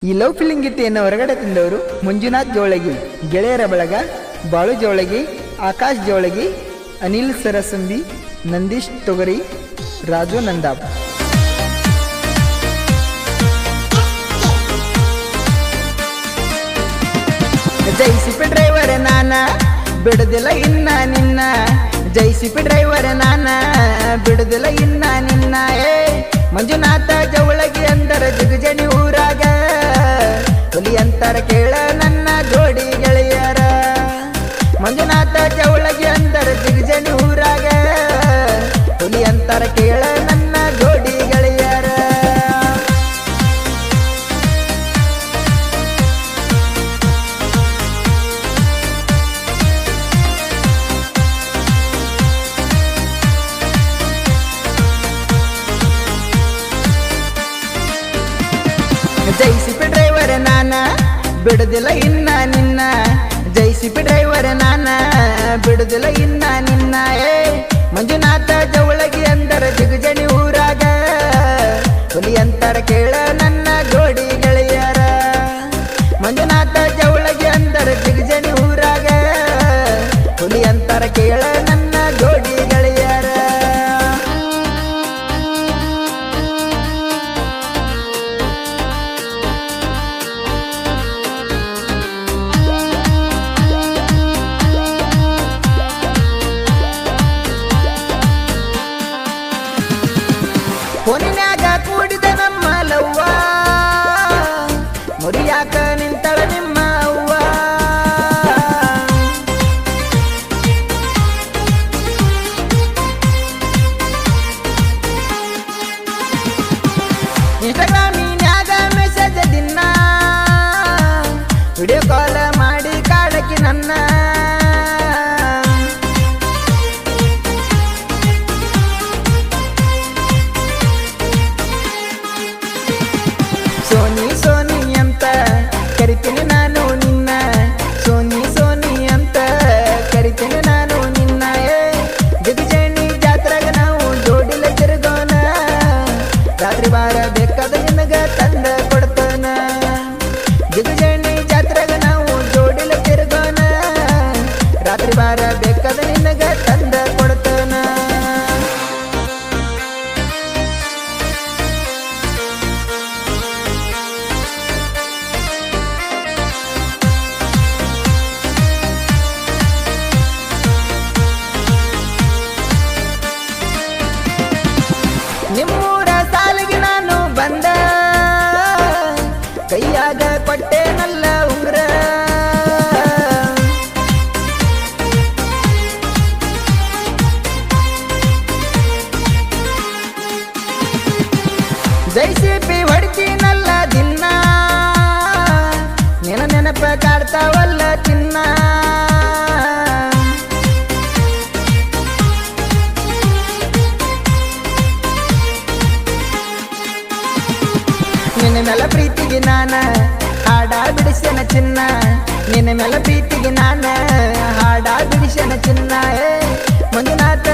ಈ love feeling ಗೀತೆಯನ್ನು ಹೊರಗಡೆ ತಂದವರು ಮಂಜುನಾಥ್ ಜೋಳಗಿ, ಗೆಳೆಯರ ಬಳಗ ಬಾಳು ಜೋಳಗಿ, ಆಕಾಶ್ ಜೋಳಗಿ, ಅನಿಲ್ ಸರಸಂಬಿ, ನಂದೀಶ್ ತೊಗರಿ, ರಾಜು ನಂದಾಬ್. ಜೈಸಿಪಿ ಡ್ರೈವರ್ ನಾನ ಬಿಡುದಿಲ್ಲ ಇನ್ನ ನಿನ್ನ, ಜೈಸಿಪಿ ಡ್ರೈವರ್ ನಾನ ಬಿಡುದಿಲ್ಲ ಇನ್ನ ನಿನ್ನ. ಮಂಜುನಾಥ ಜವಳಗಿ ಅಂದರ ಜಿಗಜನಿ ಊರಾಗ ಹುಲಿ ಅಂತರ ಕೇಳ ನನ್ನ ಜೋಡಿ ಗೆಳೆಯರ. ಮಂಜುನಾಥ ಜವಳಗಿ ಅಂದರ ಜಿಗಜನಿ ಊರಾಗ ಹುಲಿ ಅಂತರ ಕೇಳ ನನ್ನ ಜೋಡಿ ಗೆಳೆಯರ. ಜೈಸಿಪಿ ಡ್ರೈವರ್ ನಾನ ಬಿಡುದಿಲ್ಲ ಇನ್ನ ನಿನ್ನ, ಜೈಸಿಪಿ ಡ್ರೈವರ್ ನಾನ ಬಿಡುದಿಲ್ಲ ಇನ್ನ ನಿನ್ನ. ಮಂಜುನಾಥ ಜವಳಗಿ ಅಂದರ ಜಿಗಜನಿ ಊರಾಗ ಹುಲಿ ಅಂತರ ಕೇಳ ನನ್ನ ಜೋಡಿ ಗೆಳೆಯರ. ಮಂಜುನಾಥ ಜವಳಗಿ ಅಂದರ ಜಿಗಜನಿ ಊರಾಗ ಹುಲಿ ಅಂತರ ಕೇಳ ನನ್ನ ಜೋಡಿ ಗೆಳೆಯರ. ಫೋನಿನ್ಯಾಗ ಕೂಡಿದ ನಮ್ಮ ಲವ್ವ ಮುರಿಯಾಕ ನಿಂತಳ ನಿಮ್ಮ ಅವ್ವ. ಇನ್ಸ್ಟಾಗ್ರಾಮಿನ್ಯಾಗ ಮೆಸೇಜ್ ದಿನ ವಿಡಿಯೋ ಕಾಲ್ ಮಾಡಿ ಕಾಡಕಿ ನನ್ನ. ಸೋನಿ ಸೋನಿ ಅಂತ ಕರಿತೀನಿ ನಾನು ನಿನ್ನ, ಸೋನಿ ಸೋನಿ ಅಂತ ಕರಿತೀನಿ ನಾನು ನಿನ್ನ. ಜಗಜಣಿ ಜಾತ್ರೆಗ ನಾವು ಜೋಡಿಲ ತಿರುಗೋಣ, ರಾತ್ರಿ ಬಾರ ಬೇಕಾದ ನಿನಗ ತಂದ ಕೊಡ್ತಾನ. ಜಗಜಣಿ ಜಾತ್ರೆಗ ನಾವು ಜೋಡಿಲ ತಿರುಗೋಣ, ರಾತ್ರಿ ಬಾರ ಬೇಕಾದ ನಿನಗ ತಂದ ಕೊಡ್ತಾನ. ನಿಮ್ಮೂರ ಸಾಲಿಗೆ ನಾನು ಬಂದ, ಕೈಯಾಗ ಕೊಟ್ಟೆನಲ್ಲ ಉಂಗ್ರ. ಜೈಸಿಪಿ ಹೊಡ್ತೀನಲ್ಲ ದಿನ, ನಿನ್ನ ನೆನಪ ಕಾಡ್ತಾವಲ್ಲ ಚಿನ್ನ. ನಿನ್ನ ಮೇಲೆ ಪ್ರೀತಿಗೆ ನಾನ ಹಾಡ ಬಿಡಿಸನ ಚಿನ್ನ, ನಿನ್ನ ಮೇಲೆ ಪ್ರೀತಿಗೆ ನಾನ ಹಾಡ ಬಿಡಿಸನ ಚಿನ್ನ. ಮಂಜುನಾಥ